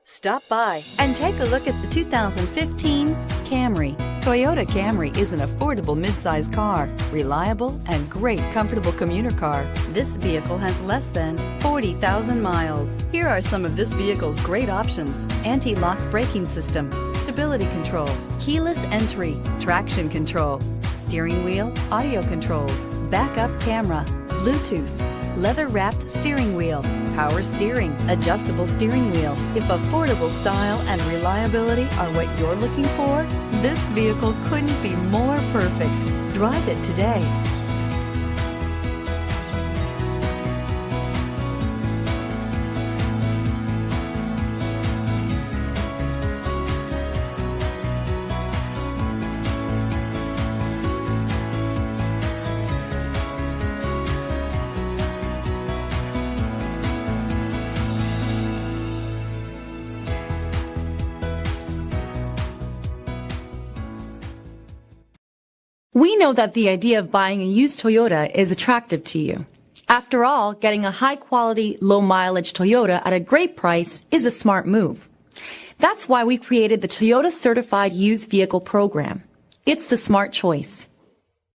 Stop by and take a look at the 2015 Camry. Toyota Camry is an affordable midsize car, reliable and great comfortable commuter car. This vehicle has less than 40,000 miles. Here are some of this vehicle's great options: anti-lock braking system, stability control, keyless entry, traction control, steering wheel audio controls, backup camera, Bluetooth, leather-wrapped steering wheel, power steering, adjustable steering wheel. If affordable style and reliability are what you're looking for, this vehicle couldn't be more perfect. Drive it today. We know that the idea of buying a used Toyota is attractive to you. After all, getting a high-quality, low-mileage Toyota at a great price is a smart move. That's why we created the Toyota Certified Used Vehicle Program. It's the smart choice.